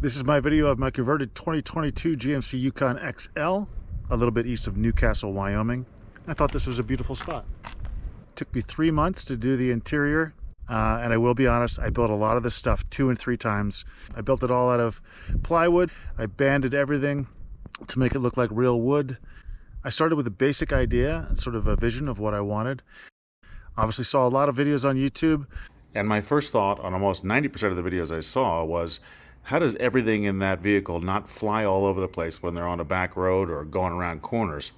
This is my video of my converted 2022 GMC Yukon XL, a little bit east of Newcastle, Wyoming. I thought this was a beautiful spot. It took me 3 months to do the interior, and I will be honest, I built a lot of this stuff 2 and 3 times. I built it all out of plywood. I banded everything to make it look like real wood. I started with a basic idea, sort of a vision of what I wanted. Obviously saw a lot of videos on YouTube. And my first thought on almost 90% of the videos I saw was, how does everything in that vehicle not fly all over the place when they're on a back road or going around corners?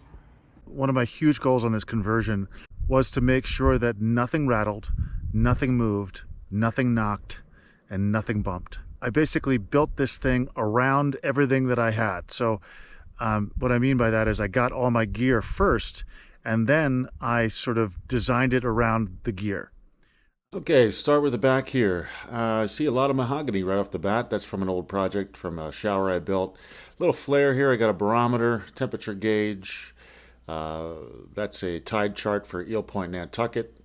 One of my huge goals on this conversion was to make sure that nothing rattled, nothing moved, nothing knocked, and nothing bumped. I basically built this thing around everything that I had. So what I mean by that is I got all my gear first, and then I sort of designed it around the gear. Okay, start with the back here. I see a lot of mahogany right off the bat. That's from an old project from a shower I built. Little flare here. I got a barometer, temperature gauge. That's a tide chart for Eel Point, Nantucket.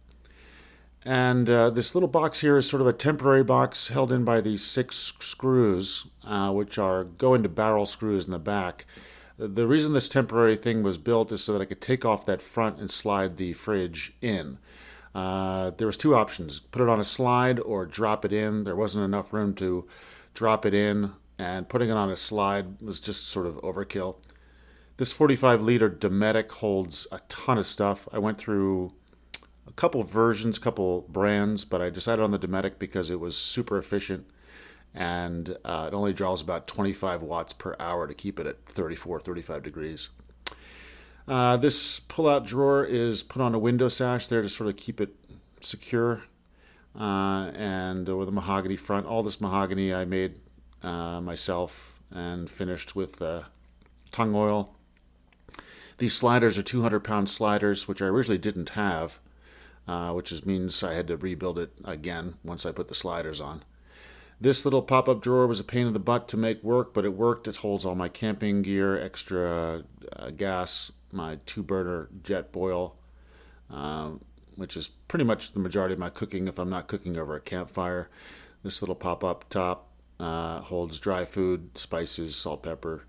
And this little box here is sort of a temporary box held in by these 6 screws, which go into barrel screws in the back. The reason this temporary thing was built is so that I could take off that front and slide the fridge in. There was 2 options: put it on a slide or drop it in. There wasn't enough room to drop it in, and putting it on a slide was just sort of overkill. This 45-liter Dometic holds a ton of stuff. I went through a couple versions, couple brands, but I decided on the Dometic because it was super efficient, and it only draws about 25 watts per hour to keep it at 34, 35 degrees. This pull-out drawer is put on a window sash there to sort of keep it secure, and with a mahogany front. All this mahogany I made myself and finished with tung oil. These sliders are 200-pound sliders, which I originally didn't have, which means I had to rebuild it again once I put the sliders on. This little pop-up drawer was a pain in the butt to make work, but it worked. It holds all my camping gear, extra gas, my 2-burner jet boil, which is pretty much the majority of my cooking if I'm not cooking over a campfire. This little pop-up top holds dry food, spices, salt, pepper,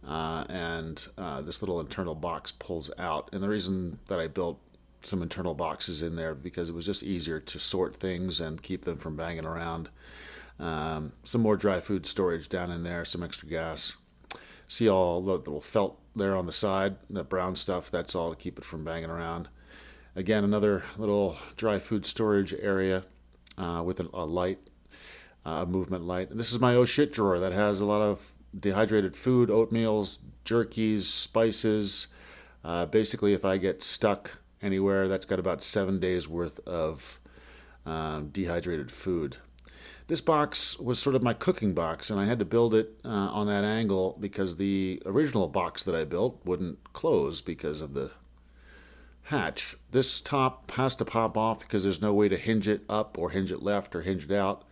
and this little internal box pulls out. And the reason that I built some internal boxes in there because it was just easier to sort things and keep them from banging around. Some more dry food storage down in there, some extra gas. See all the little felt there on the side, that brown stuff, that's all to keep it from banging around. Again, another little dry food storage area with a light, a movement light. And this is my oh shit drawer that has a lot of dehydrated food, oatmeals, jerkies, spices. Basically, if I get stuck anywhere, that's got about 7 days worth of dehydrated food. This box was sort of my cooking box, and I had to build it on that angle because the original box that I built wouldn't close because of the hatch. This top has to pop off because there's no way to hinge it up or hinge it left or hinge it out.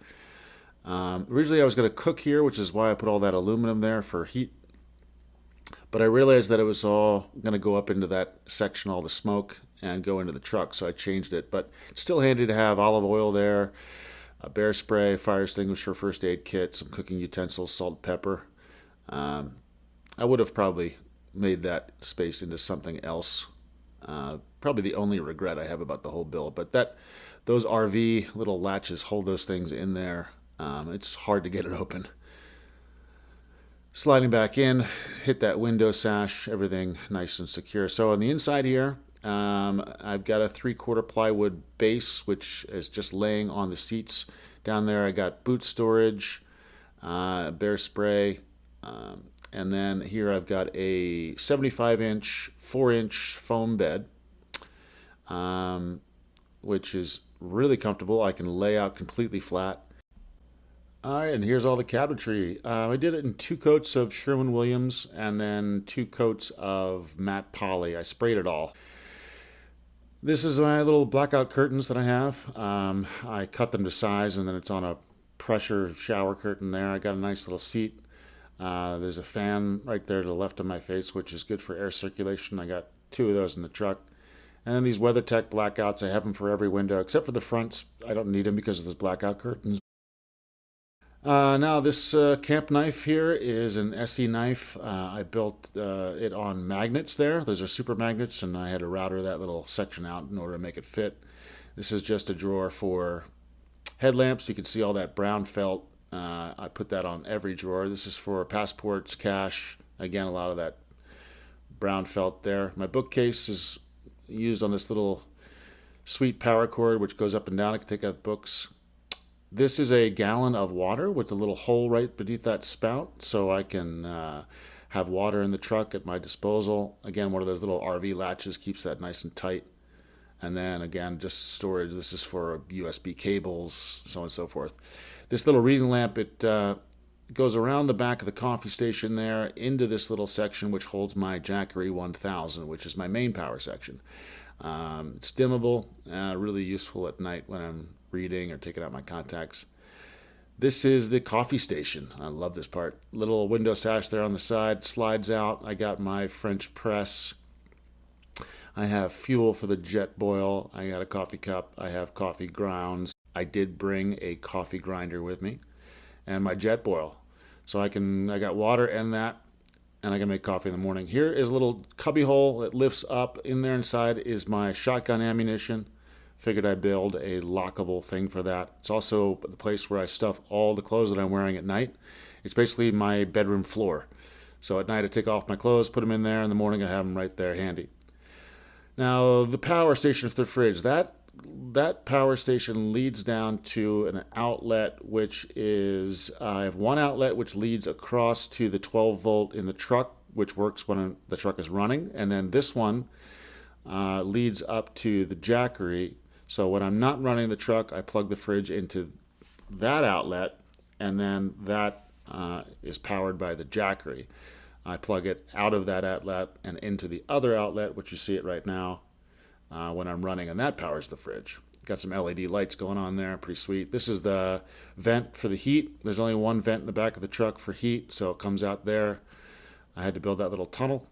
Originally I was going to cook here, which is why I put all that aluminum there for heat. But I realized that it was all going to go up into that section, all the smoke, and go into the truck, so I changed it. But still handy to have olive oil there, a bear spray, fire extinguisher, first aid kit, some cooking utensils, salt, pepper. I would have probably made that space into something else. Probably the only regret I have about the whole build. But those RV little latches hold those things in there. It's hard to get it open. Sliding back in, hit that window sash, everything nice and secure. So on the inside here, I've got a 3/4 plywood base, which is just laying on the seats. Down there I got boot storage, bear spray, and then here I've got a 75-inch, 4-inch foam bed, which is really comfortable. I can lay out completely flat. All right, and here's all the cabinetry. I did it in 2 coats of Sherwin-Williams and then 2 coats of matte poly. I sprayed it all. This is my little blackout curtains that I have. I cut them to size, and then it's on a pressure shower curtain there. I got a nice little seat. There's a fan right there to the left of my face, which is good for air circulation. I got 2 of those in the truck. And then these WeatherTech blackouts, I have them for every window, except for the fronts. I don't need them because of those blackout curtains. Now this camp knife here is an SE knife. I built it on magnets there. Those are super magnets, and I had to router that little section out in order to make it fit. This is just a drawer for headlamps. You can see all that brown felt. I put that on every drawer. This is for passports, cash. Again, a lot of that brown felt there. My bookcase is used on this little sweet power cord, which goes up and down. I can take out books. This is a gallon of water with a little hole right beneath that spout, so I can have water in the truck at my disposal. Again, one of those little RV latches keeps that nice and tight. And then again, just storage. This is for USB cables, so on and so forth. This little reading lamp, it goes around the back of the coffee station there into this little section which holds my Jackery 1000, which is my main power section. It's dimmable, really useful at night when I'm reading or taking out my contacts. This is the coffee station. I love this part. Little window sash there on the side, slides out. I got my French press. I have fuel for the jet boil. I got a coffee cup. I have coffee grounds. I did bring a coffee grinder with me and my jet boil. So I got water and that, and I can make coffee in the morning. Here is a little cubby hole that lifts up. In there inside is my shotgun ammunition. Figured I'd build a lockable thing for that. It's also the place where I stuff all the clothes that I'm wearing at night. It's basically my bedroom floor. So at night I take off my clothes, put them in there. In the morning I have them right there handy. Now the power station for the fridge, that power station leads down to an outlet, which is, I have one outlet which leads across to the 12 volt in the truck, which works when the truck is running. And then this one leads up to the Jackery. So when I'm not running the truck, I plug the fridge into that outlet, and then that is powered by the Jackery. I plug it out of that outlet and into the other outlet, which you see it right now when I'm running, and that powers the fridge. Got some LED lights going on there, pretty sweet. This is the vent for the heat. There's only one vent in the back of the truck for heat, so it comes out there. I had to build that little tunnel.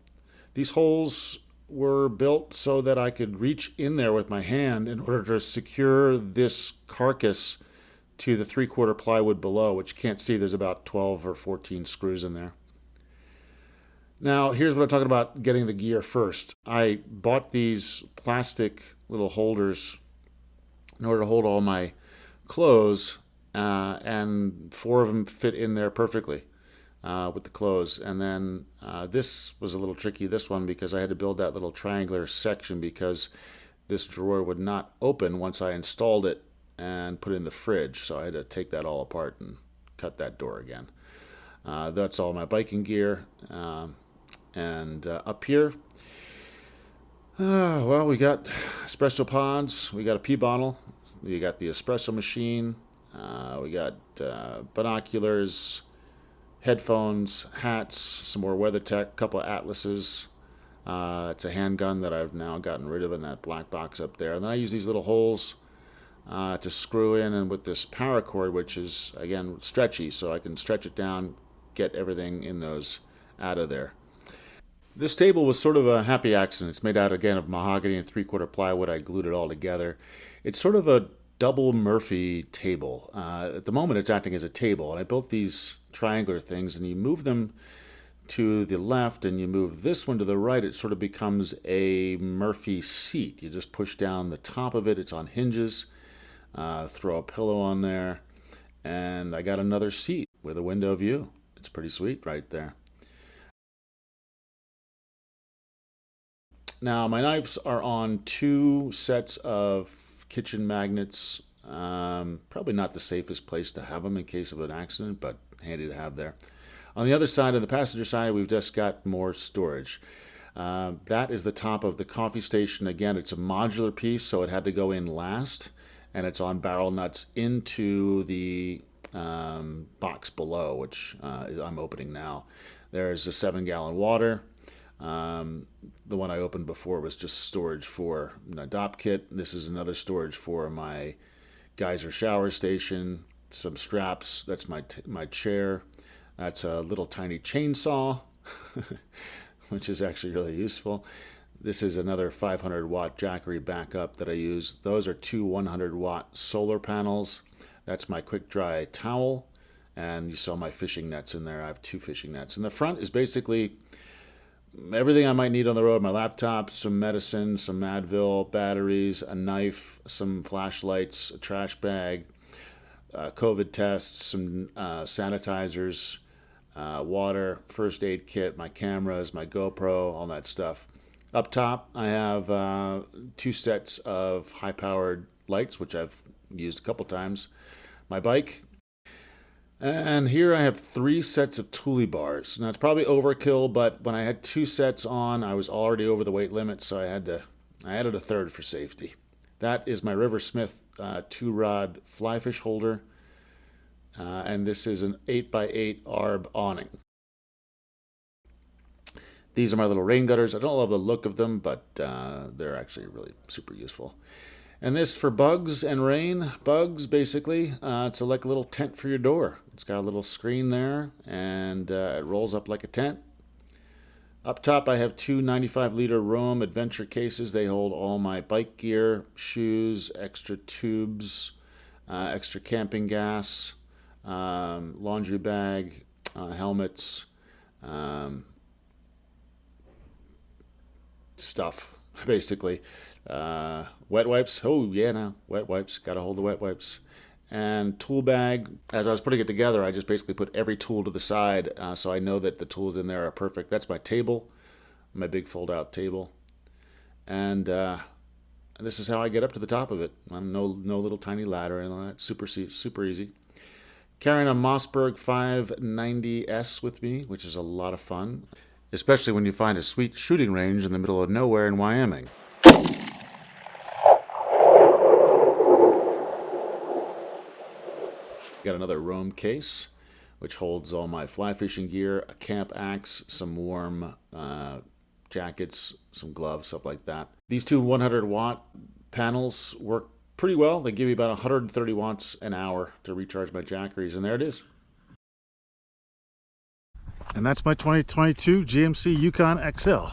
These holes were built so that I could reach in there with my hand in order to secure this carcass to the 3/4 plywood below, which you can't see. There's about 12 or 14 screws in there. Now, here's what I'm talking about getting the gear first. I bought these plastic little holders in order to hold all my clothes, and 4 of them fit in there perfectly with the clothes. And then this was a little tricky, this one, because I had to build that little triangular section because this drawer would not open once I installed it and put it in the fridge. So I had to take that all apart and cut that door again. That's all my biking gear. And up here, well, we got espresso pods, we got a pee bottle, we got the espresso machine, we got binoculars, headphones, hats, some more WeatherTech, a couple of atlases. It's a handgun that I've now gotten rid of in that black box up there. And then I use these little holes to screw in, and with this power cord, which is, again, stretchy, so I can stretch it down, get everything in those out of there. This table was sort of a happy accident. It's made out, again, of mahogany and 3/4 plywood. I glued it all together. It's sort of a double Murphy table. At the moment, it's acting as a table. And I built these triangular things, and you move them to the left and you move this one to the right, it sort of becomes a Murphy seat. You just push down the top of it. It's on hinges. Throw a pillow on there. And I got another seat with a window view. It's pretty sweet right there. Now, my knives are on 2 sets of kitchen magnets. Probably not the safest place to have them in case of an accident, but handy to have there. On the other side, of the passenger side, we've just got more storage. That is the top of the coffee station. Again, it's a modular piece, so it had to go in last, and it's on barrel nuts into the box below, which I'm opening now. There's a 7-gallon water. The one I opened before was just storage for my DOP kit. This is another storage for my geyser shower station. Some straps. That's my chair. That's a little tiny chainsaw, which is actually really useful. This is another 500-watt Jackery backup that I use. Those are 2 100-watt solar panels. That's my quick dry towel. And you saw my fishing nets in there. I have 2 fishing nets. And the front is basically everything I might need on the road. My laptop, some medicine, some Advil, batteries, a knife, some flashlights, a trash bag, COVID tests, some sanitizers, water, first aid kit, my cameras, my GoPro, all that stuff. Up top, I have 2 sets of high-powered lights, which I've used a couple times. My bike. And here I have 3 sets of Thule bars. Now it's probably overkill, but when I had 2 sets on, I was already over the weight limit, so I added a third for safety. That is my River Smith 2-rod fly fish holder, and this is an 8x8 ARB awning. These are my little rain gutters. I don't love the look of them, but they're actually really super useful. And this for bugs and rain. Bugs, basically, it's like a little tent for your door. It's got a little screen there, and it rolls up like a tent. Up top, I have 2 95-liter Roam Adventure cases. They hold all my bike gear, shoes, extra tubes, extra camping gas, laundry bag, helmets, stuff, basically. Wet wipes. Oh, yeah, now. Wet wipes. Got to hold the wet wipes. And tool bag. As I was putting it together, I just basically put every tool to the side so I know that the tools in there are perfect. That's my table, my big fold-out table. And this is how I get up to the top of it. No little tiny ladder and all that. Super easy. Carrying a Mossberg 590S with me, which is a lot of fun, especially when you find a sweet shooting range in the middle of nowhere in Wyoming. Got another Roam case, which holds all my fly fishing gear, a camp axe, some warm jackets, some gloves, stuff like that. These 2 100-watt panels work pretty well. They give me about 130 watts an hour to recharge my jackeries, and there it is. And that's my 2022 GMC Yukon XL.